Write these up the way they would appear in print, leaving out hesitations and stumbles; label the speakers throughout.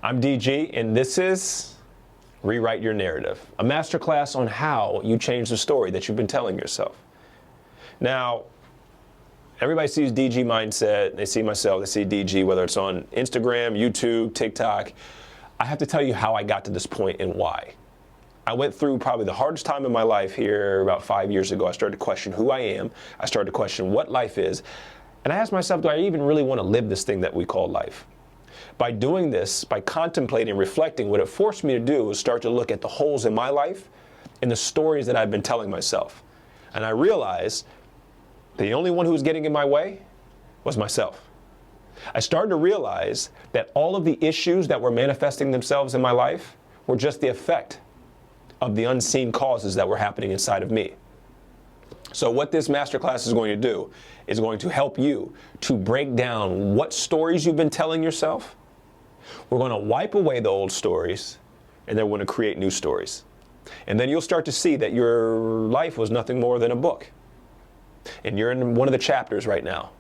Speaker 1: I'm DG, and this is Rewrite Your Narrative, a masterclass on how you change the story that you've been telling yourself. Now, everybody sees DG Mindset, they see myself, they see DG, whether it's on Instagram, YouTube, TikTok. I have to tell you how I got to this point and why. I went through probably the hardest time in my life here about 5 years ago. I started to question who I am. I started to question what life is. And I asked myself, do I even really want to live this thing that we call life? By doing this, by contemplating and reflecting, what it forced me to do was start to look at the holes in my life and the stories that I've been telling myself. And I realized the only one who was getting in my way was myself. I started to realize that all of the issues that were manifesting themselves in my life were just the effect of the unseen causes that were happening inside of me. So what this masterclass is going to do is going to help you to break down what stories you've been telling yourself. We're going to wipe away the old stories, and then we're going to create new stories. And then you'll start to see that your life was nothing more than a book. And you're in one of the chapters right now.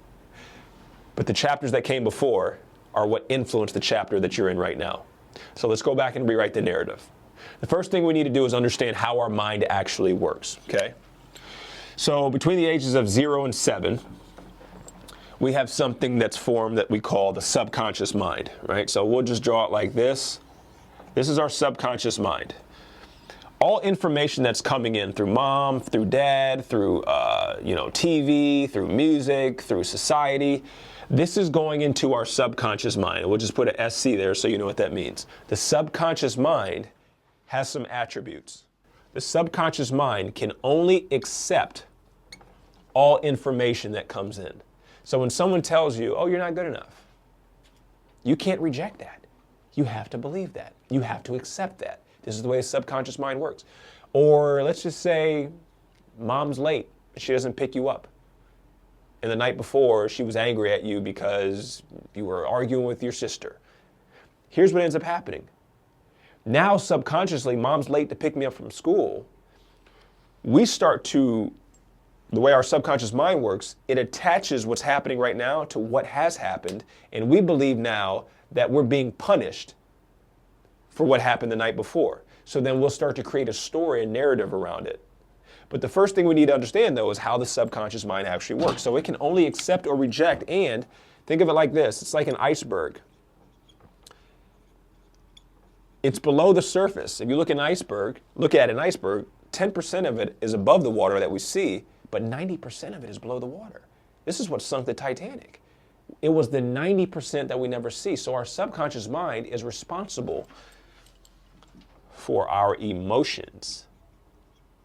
Speaker 1: But the chapters that came before are what influenced the chapter that you're in right now. So let's go back and rewrite the narrative. The first thing we need to do is understand how our mind actually works, okay? So between the ages of 0 and 7, we have something that's formed that we call the subconscious mind, right? So we'll just draw it like this. This is our subconscious mind. All information that's coming in through mom, through dad, through TV, through music, through society, this is going into our subconscious mind. We'll just put a SC there so you know what that means. The subconscious mind has some attributes. The subconscious mind can only accept all information that comes in. So when someone tells you, oh, you're not good enough, you can't reject that. You have to believe that. You have to accept that. This is the way the subconscious mind works. Or let's just say mom's late. She doesn't pick you up. And the night before, she was angry at you because you were arguing with your sister. Here's what ends up happening. Now, subconsciously, mom's late to pick me up from school. We start to, the way our subconscious mind works, it attaches what's happening right now to what has happened. And we believe now that we're being punished for what happened the night before. So then we'll start to create a story and narrative around it. But the first thing we need to understand, though, is how the subconscious mind actually works. So it can only accept or reject, and think of it like this. It's like an iceberg. It's below the surface. If you look at an iceberg, 10% of it is above the water that we see, but 90% of it is below the water. This is what sunk the Titanic. It was the 90% that we never see. So our subconscious mind is responsible for our emotions.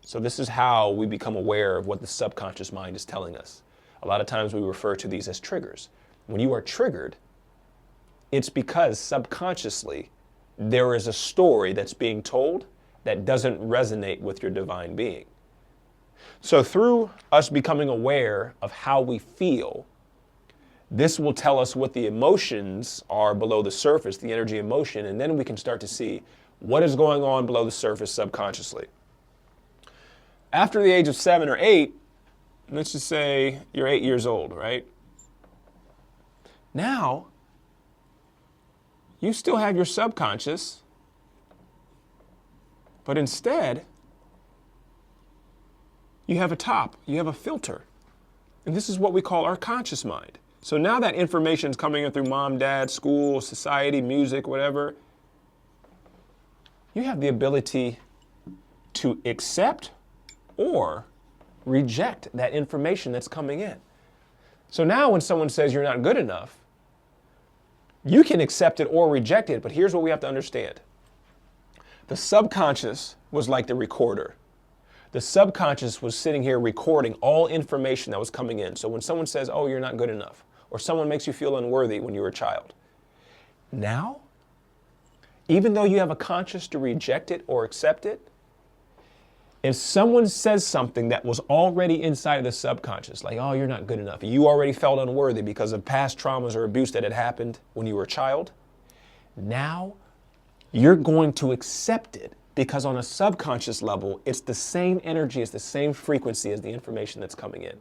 Speaker 1: So this is how we become aware of what the subconscious mind is telling us. A lot of times we refer to these as triggers. When you are triggered, it's because subconsciously there is a story that's being told that doesn't resonate with your divine being. So through us becoming aware of how we feel, this will tell us what the emotions are below the surface, the energy emotion, and then we can start to see what is going on below the surface subconsciously. After the age of 7 or 8, let's just say you're 8 years old, right? Now, you still have your subconscious, but instead, you have a top, you have a filter. And this is what we call our conscious mind. So now that information is coming in through mom, dad, school, society, music, whatever, you have the ability to accept or reject that information that's coming in. So now when someone says you're not good enough, you can accept it or reject it, but here's what we have to understand. The subconscious was like the recorder. The subconscious was sitting here recording all information that was coming in. So when someone says, oh, you're not good enough, or someone makes you feel unworthy when you were a child, now, even though you have a conscious to reject it or accept it, if someone says something that was already inside of the subconscious, like, oh, you're not good enough, you already felt unworthy because of past traumas or abuse that had happened when you were a child, now you're going to accept it because on a subconscious level, it's the same energy, it's the same frequency as the information that's coming in.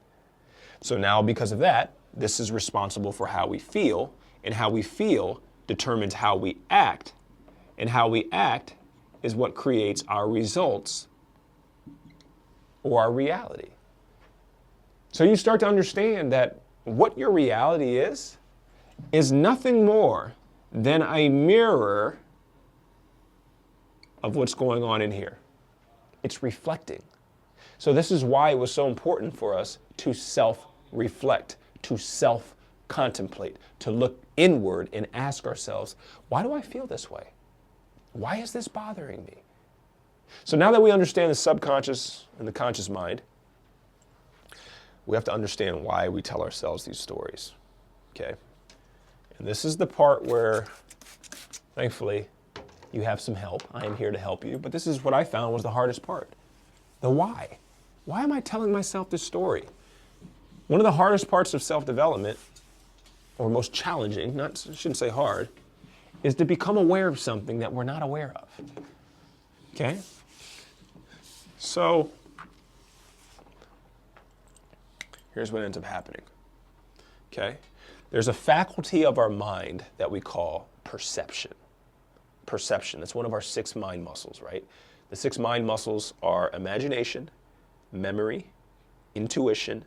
Speaker 1: So now because of that, this is responsible for how we feel, and how we feel determines how we act And how we act is what creates our results or our reality. So you start to understand that what your reality is nothing more than a mirror of what's going on in here. It's reflecting. So this is why it was so important for us to self-reflect, to self-contemplate, to look inward and ask ourselves, why do I feel this way? Why is this bothering me? So now that we understand the subconscious and the conscious mind, we have to understand why we tell ourselves these stories, okay? And this is the part where, thankfully, you have some help. I am here to help you, but this is what I found was the hardest part. The why. Why am I telling myself this story? One of the hardest parts of self-development, or most challenging, I shouldn't say hard, is to become aware of something that we're not aware of, okay? So, here's what ends up happening, okay? There's a faculty of our mind that we call perception. Perception, that's one of our 6 mind muscles, right? The 6 mind muscles are imagination, memory, intuition,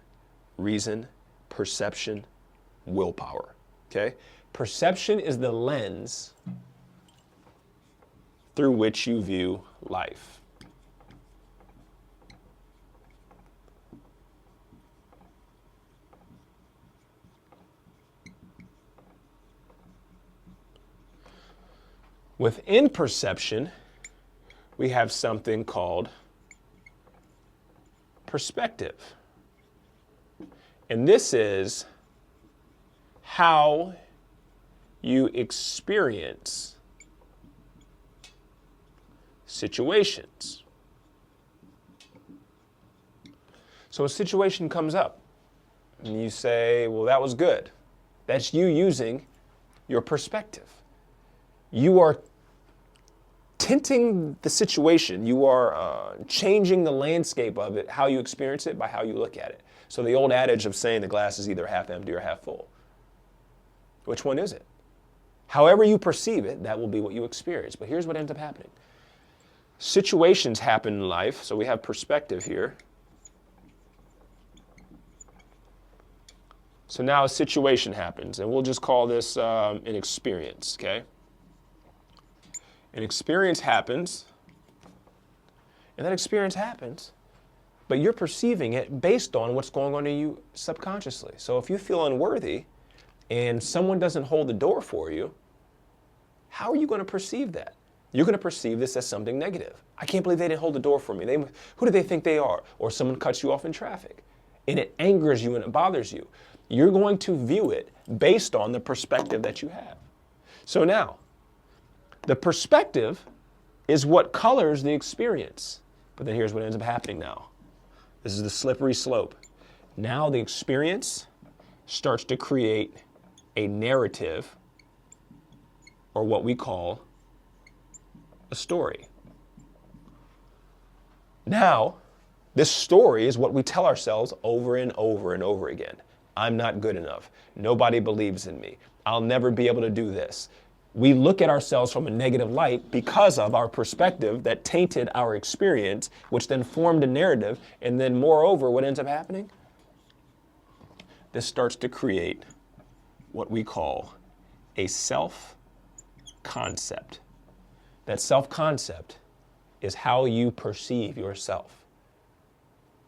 Speaker 1: reason, perception, willpower, okay? Perception is the lens through which you view life. Within perception, we have something called perspective. And this is how you experience situations. So a situation comes up, and you say, well, that was good. That's you using your perspective. You are tinting the situation. You are changing the landscape of it, how you experience it, by how you look at it. So the old adage of saying the glass is either half empty or half full. Which one is it? However you perceive it, that will be what you experience. But here's what ends up happening. Situations happen in life, so we have perspective here. So now a situation happens, and we'll just call this an experience, okay? An experience happens, and that experience happens, but you're perceiving it based on what's going on in you subconsciously. So if you feel unworthy and someone doesn't hold the door for you, how are you going to perceive that? You're going to perceive this as something negative. I can't believe they didn't hold the door for me. Who do they think they are? Or someone cuts you off in traffic, and it angers you and it bothers you. You're going to view it based on the perspective that you have. So now, the perspective is what colors the experience. But then here's what ends up happening now. This is the slippery slope. Now the experience starts to create a narrative, or what we call a story. Now, this story is what we tell ourselves over and over and over again. I'm not good enough. Nobody believes in me. I'll never be able to do this. We look at ourselves from a negative light because of our perspective that tainted our experience, which then formed a narrative. And then moreover, what ends up happening? This starts to create what we call a self-concept. That self-concept is how you perceive yourself.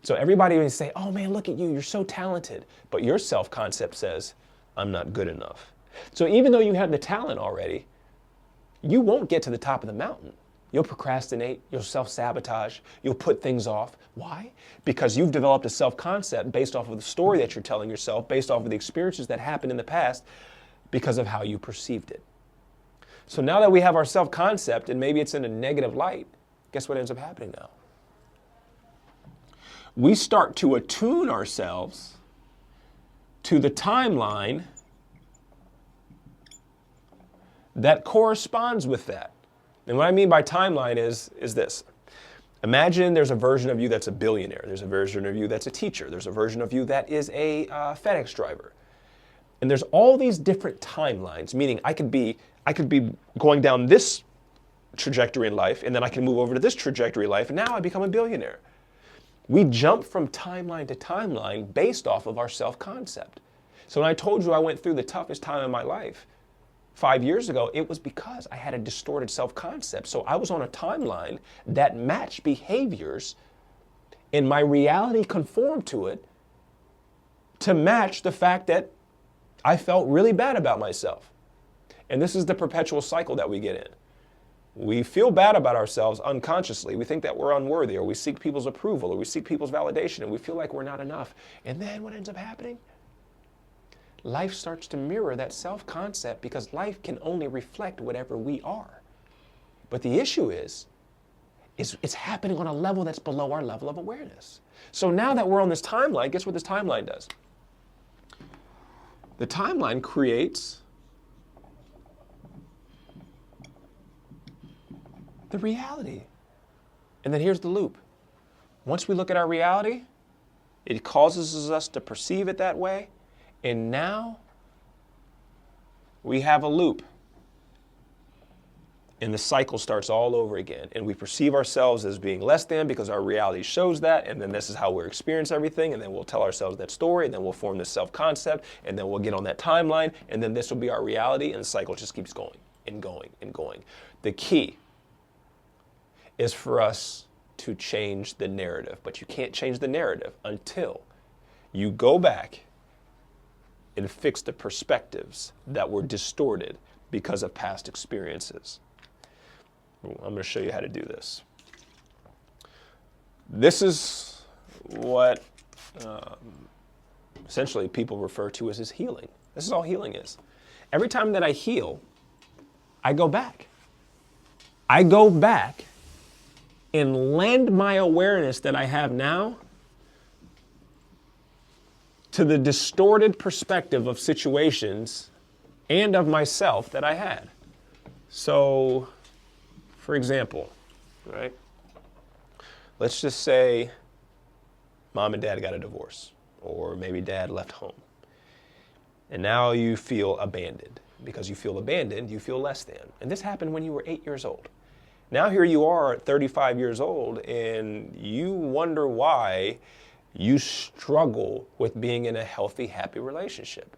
Speaker 1: So everybody will say, oh man, look at you, you're so talented. But your self-concept says, I'm not good enough. So even though you have the talent already, you won't get to the top of the mountain. You'll procrastinate, you'll self-sabotage, you'll put things off. Why? Because you've developed a self-concept based off of the story that you're telling yourself, based off of the experiences that happened in the past, because of how you perceived it. So now that we have our self-concept, and maybe it's in a negative light, guess what ends up happening now? We start to attune ourselves to the timeline that corresponds with that. And what I mean by timeline is this. Imagine there's a version of you that's a billionaire. There's a version of you that's a teacher. There's a version of you that is a FedEx driver. And there's all these different timelines, meaning I could be going down this trajectory in life, and then I can move over to this trajectory in life, and now I become a billionaire. We jump from timeline to timeline based off of our self-concept. So when I told you I went through the toughest time in my life 5 years ago, it was because I had a distorted self-concept. So I was on a timeline that matched behaviors, and my reality conformed to it to match the fact that I felt really bad about myself. And this is the perpetual cycle that we get in. We feel bad about ourselves unconsciously. We think that we're unworthy, or we seek people's approval, or we seek people's validation, and we feel like we're not enough. And then what ends up happening? Life starts to mirror that self-concept, because life can only reflect whatever we are. But the issue is it's happening on a level that's below our level of awareness. So now that we're on this timeline, guess what this timeline does? The timeline creates the reality. And then here's the loop. Once we look at our reality, it causes us to perceive it that way. And now we have a loop. And the cycle starts all over again. And we perceive ourselves as being less than because our reality shows that. And then this is how we experience everything. And then we'll tell ourselves that story. And then we'll form this self-concept. And then we'll get on that timeline. And then this will be our reality. And the cycle just keeps going and going and going. The key is for us to change the narrative. But you can't change the narrative until you go back and fix the perspectives that were distorted because of past experiences. I'm going to show you how to do this. This is what essentially people refer to as healing. This is all healing is. Every time that I heal, I go back. I go back and lend my awareness that I have now to the distorted perspective of situations and of myself that I had. So, for example, right? Let's just say mom and dad got a divorce, or maybe dad left home. And now you feel abandoned. Because you feel abandoned, you feel less than. And this happened when you were 8 years old. Now here you are at 35 years old, and you wonder why you struggle with being in a healthy, happy relationship.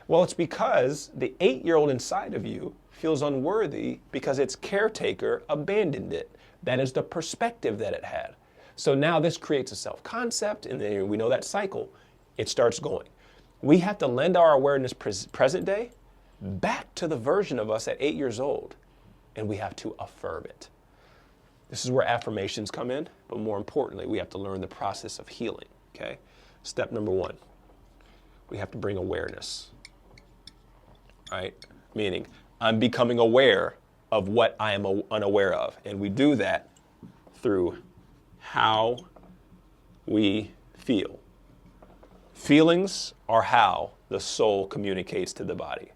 Speaker 1: Well, it's because the 8-year-old inside of you feels unworthy because its caretaker abandoned it. That is the perspective that it had. So now this creates a self-concept, and then we know that cycle. It starts going. We have to lend our awareness present day back to the version of us at 8 years old, and we have to affirm it. This is where affirmations come in, but more importantly, we have to learn the process of healing, okay? Step number 1, we have to bring awareness, right? Meaning, I'm becoming aware of what I am unaware of, and we do that through how we feel. Feelings are how the soul communicates to the body.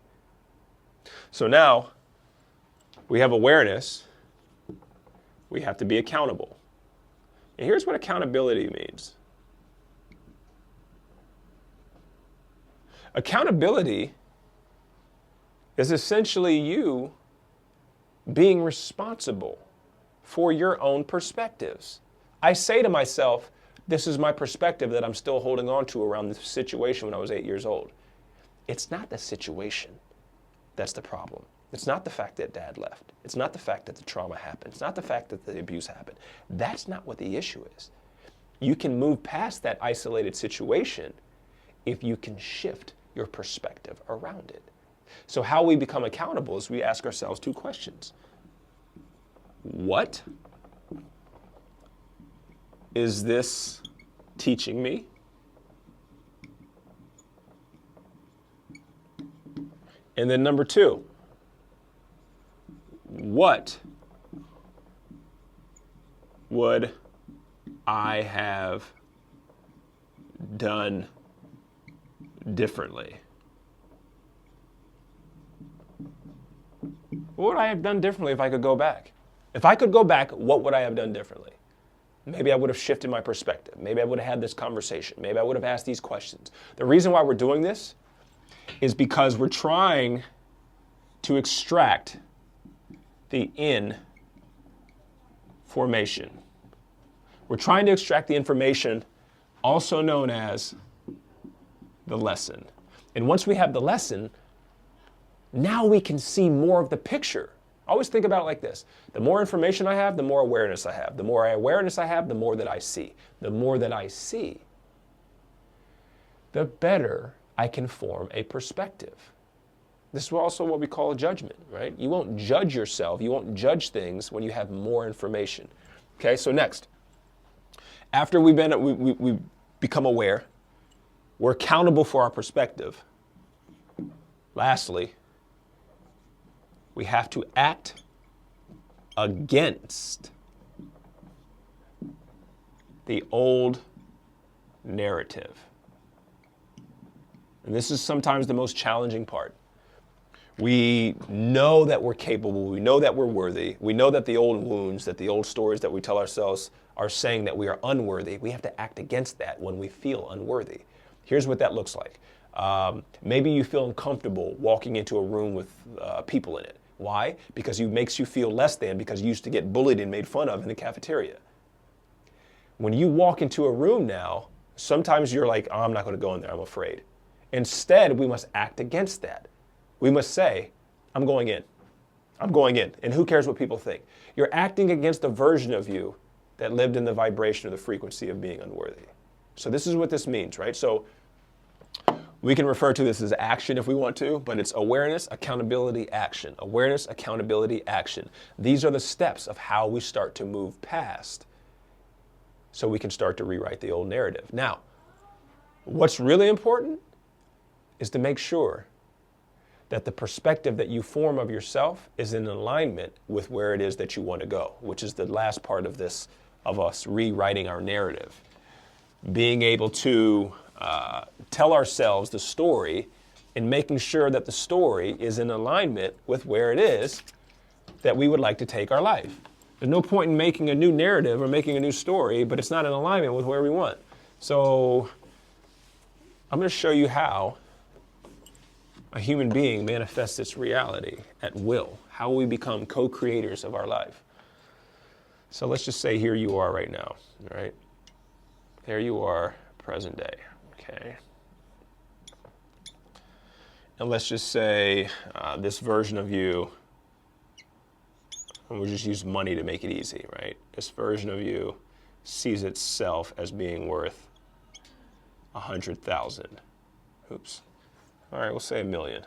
Speaker 1: So now, we have awareness. We have to be accountable. And here's what accountability means. Accountability is essentially you being responsible for your own perspectives. I say to myself, this is my perspective that I'm still holding on to around this situation when I was 8 years old. It's not the situation that's the problem. It's not the fact that dad left. It's not the fact that the trauma happened. It's not the fact that the abuse happened. That's not what the issue is. You can move past that isolated situation if you can shift your perspective around it. So how we become accountable is we ask ourselves 2 questions. What is this teaching me? And then number 2, what would I have done differently? What would I have done differently if I could go back? If I could go back, what would I have done differently? Maybe I would have shifted my perspective. Maybe I would have had this conversation. Maybe I would have asked these questions. The reason why we're doing this is because we're trying to extract the in formation. We're trying to extract the information, also known as the lesson. And once we have the lesson, now we can see more of the picture. Always think about it like this. The more information I have, the more awareness I have. The more awareness I have, the more that I see. The more that I see, the better I can form a perspective. This is also what we call a judgment, right? You won't judge yourself. You won't judge things when you have more information. Okay, so next. After we become aware, we're accountable for our perspective. Lastly, we have to act against the old narrative. And this is sometimes the most challenging part. We know that we're capable. We know that we're worthy. We know that the old wounds, that the old stories that we tell ourselves are saying that we are unworthy. We have to act against that when we feel unworthy. Here's what that looks like. Maybe you feel uncomfortable walking into a room with people in it. Why? Because it makes you feel less than, because you used to get bullied and made fun of in the cafeteria. When you walk into a room now, sometimes you're like, oh, I'm not going to go in there, I'm afraid. Instead, we must act against that. We must say, I'm going in. I'm going in. And who cares what people think? You're acting against the version of you that lived in the vibration or the frequency of being unworthy. So this is what this means, right? So we can refer to this as action if we want to, but it's awareness, accountability, action. Awareness, accountability, action. These are the steps of how we start to move past so we can start to rewrite the old narrative. Now, what's really important is to make sure that the perspective that you form of yourself is in alignment with where it is that you want to go, which is the last part of this, of us rewriting our narrative. Being able to tell ourselves the story and making sure that the story is in alignment with where it is that we would like to take our life. There's no point in making a new narrative or making a new story, but it's not in alignment with where we want. So I'm going to show you how a human being manifests its reality at will, how we become co-creators of our life. So let's just say here you are right now, all right? There you are, present day, okay? And let's just say this version of you, and we'll just use money to make it easy, right? This version of you sees itself as being worth 100,000. Oops. All right, we'll say 1 million.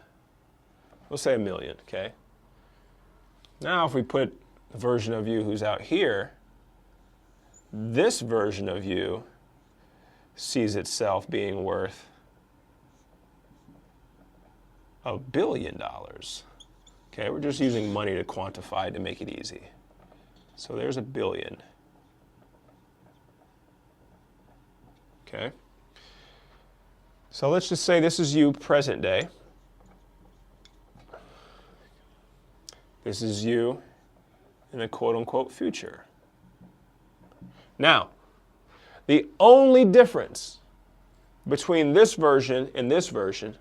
Speaker 1: We'll say 1 million, okay? Now if we put the version of you who's out here, this version of you sees itself being worth $1 billion. Okay, we're just using money to quantify to make it easy. So there's $1 billion. Okay. So let's just say this is you present day. This is you in the quote-unquote future. Now, the only difference between this version and this version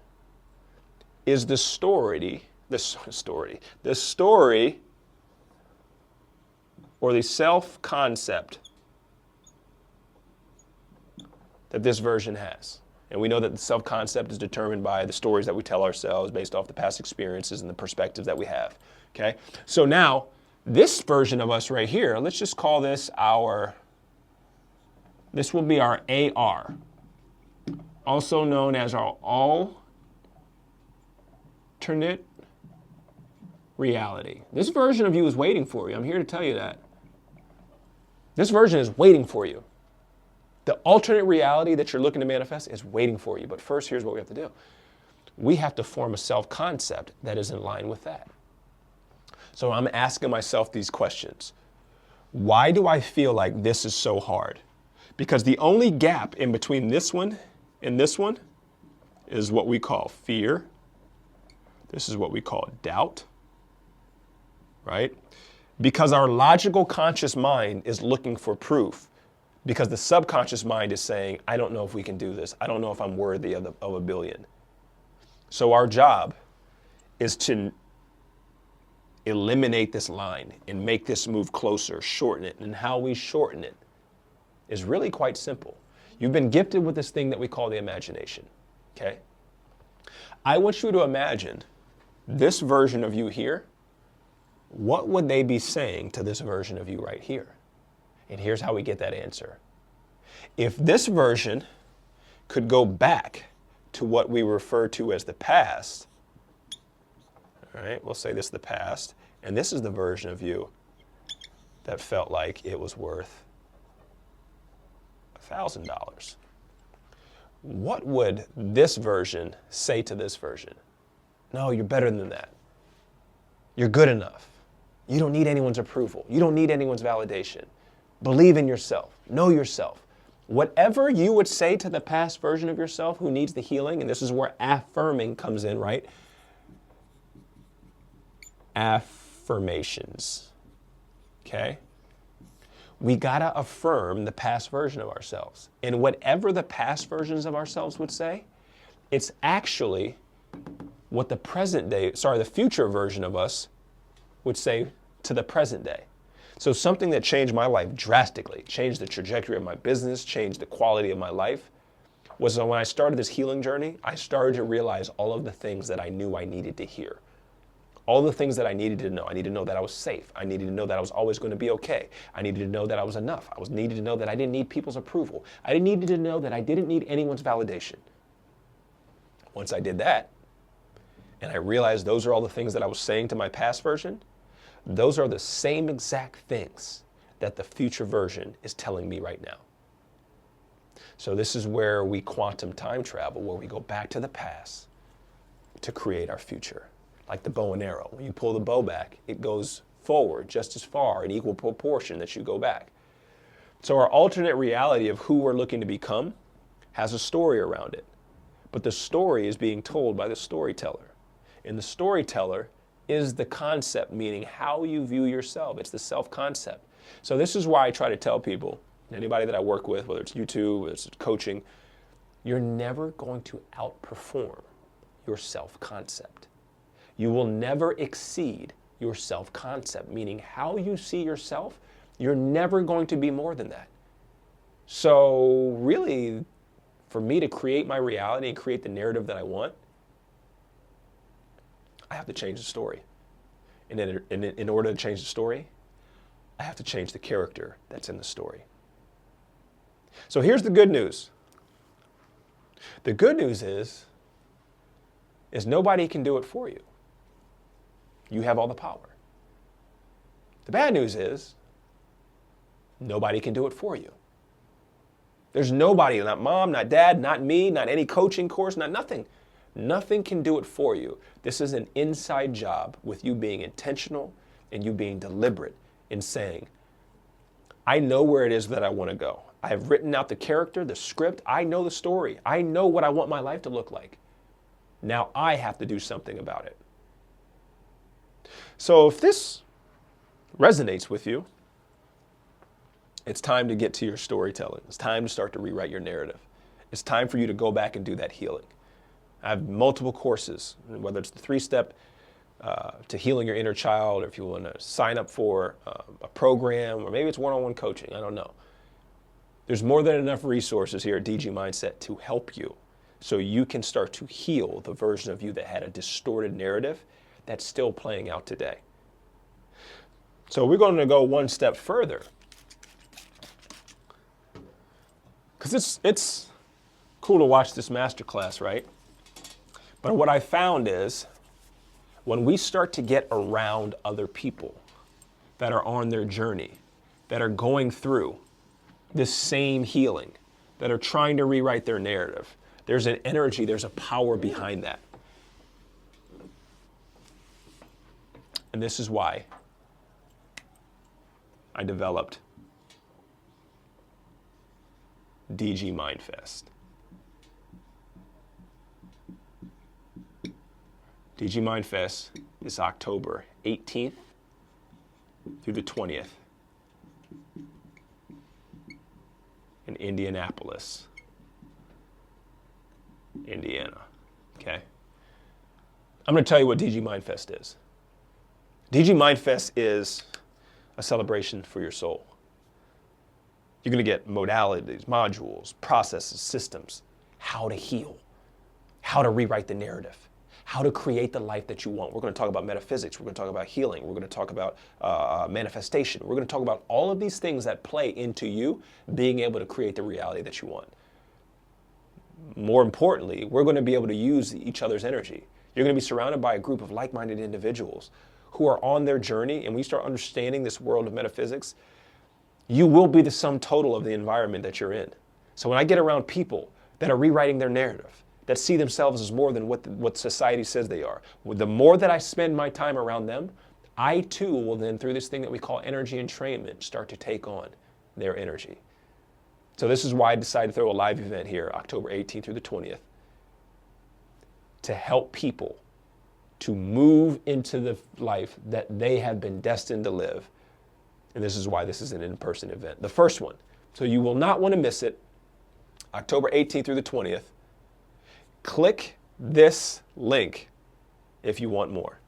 Speaker 1: is the story or the self-concept that this version has. And we know that the self-concept is determined by the stories that we tell ourselves based off the past experiences and the perspectives that we have, okay? So now, this version of us right here, let's just call this this will be our AR, also known as our alternate reality. This version of you is waiting for you. I'm here to tell you that. This version is waiting for you. The alternate reality that you're looking to manifest is waiting for you. But first, here's what we have to do. We have to form a self-concept that is in line with that. So I'm asking myself these questions. Why do I feel like this is so hard? Because the only gap in between this one and this one is what we call fear. This is what we call doubt, right? Because our logical conscious mind is looking for proof. Because the subconscious mind is saying, I don't know if we can do this. I don't know if I'm worthy of $1 billion. So our job is to eliminate this line and make this move closer, shorten it. And how we shorten it is really quite simple. You've been gifted with this thing that we call the imagination, okay? I want you to imagine this version of you here. What would they be saying to this version of you right here? And here's how we get that answer. If this version could go back to what we refer to as the past, all right, we'll say this is the past, and this is the version of you that felt like it was worth $1,000. What would this version say to this version? No, you're better than that. You're good enough. You don't need anyone's approval. You don't need anyone's validation. Believe in yourself. Know yourself. Whatever you would say to the past version of yourself who needs the healing, and this is where affirming comes in, right? Affirmations. Okay? We gotta affirm the past version of ourselves. And whatever the past versions of ourselves would say, it's actually what the future version of us would say to the present day. So something that changed my life drastically, changed the trajectory of my business, changed the quality of my life, was when I started this healing journey, I started to realize all of the things that I knew I needed to hear. All the things that I needed to know. I needed to know that I was safe. I needed to know that I was always going to be okay. I needed to know that I was enough. Needed to know that I didn't need people's approval. I needed to know that I didn't need anyone's validation. Once I did that, and I realized those are all the things that I was saying to my past version, those are the same exact things that the future version is telling me right now. So this is where we quantum time travel, where we go back to the past to create our future. Like the bow and arrow. When you pull the bow back, it goes forward just as far in equal proportion that you go back. So our alternate reality of who we're looking to become has a story around it. But the story is being told by the storyteller. And the storyteller is the concept, meaning how you view yourself. It's the self-concept. So this is why I try to tell people, anybody that I work with, whether it's YouTube, whether it's coaching, you're never going to outperform your self-concept. You will never exceed your self-concept, meaning how you see yourself, you're never going to be more than that. So really, for me to create my reality and create the narrative that I want, I have to change the story. And in order to change the story, I have to change the character that's in the story. So here's the good news. The good news is nobody can do it for you. You have all the power. The bad news is nobody can do it for you. There's nobody, not mom, not dad, not me, not any coaching course, not nothing. Nothing can do it for you. This is an inside job with you being intentional and you being deliberate in saying, I know where it is that I want to go. I have written out the character, the script. I know the story. I know what I want my life to look like. Now I have to do something about it. So if this resonates with you, it's time to get to your storytelling. It's time to start to rewrite your narrative. It's time for you to go back and do that healing. I have multiple courses, whether it's the 3-step to healing your inner child, or if you want to sign up for a program, or maybe it's one-on-one coaching, I don't know. There's more than enough resources here at DG Mindset to help you so you can start to heal the version of you that had a distorted narrative that's still playing out today. So we're going to go one step further, because it's cool to watch this masterclass, right? But what I found is when we start to get around other people that are on their journey, that are going through this same healing, that are trying to rewrite their narrative, there's an energy, there's a power behind that. And this is why I developed DG Mindfest. DG Mindfest is October 18th through the 20th in Indianapolis, Indiana. Okay? I'm going to tell you what DG Mindfest is. DG Mindfest is a celebration for your soul. You're going to get modalities, modules, processes, systems, how to heal, how to rewrite the narrative, how to create the life that you want. We're going to talk about metaphysics. We're going to talk about healing. We're going to talk about manifestation. We're going to talk about all of these things that play into you being able to create the reality that you want. More importantly, we're going to be able to use each other's energy. You're going to be surrounded by a group of like-minded individuals who are on their journey, and when you start understanding this world of metaphysics, you will be the sum total of the environment that you're in. So when I get around people that are rewriting their narrative, that see themselves as more than what society says they are, the more that I spend my time around them, I too will then, through this thing that we call energy entrainment, start to take on their energy. So this is why I decided to throw a live event here, October 18th through the 20th, to help people to move into the life that they have been destined to live. And this is why this is an in-person event. The first one, so you will not want to miss it, October 18th through the 20th. Click this link if you want more.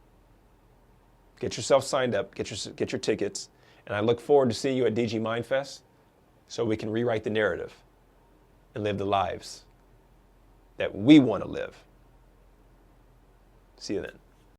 Speaker 1: Get yourself signed up, get your tickets, and I look forward to seeing you at DG Mindfest so we can rewrite the narrative and live the lives that we want to live. See you then.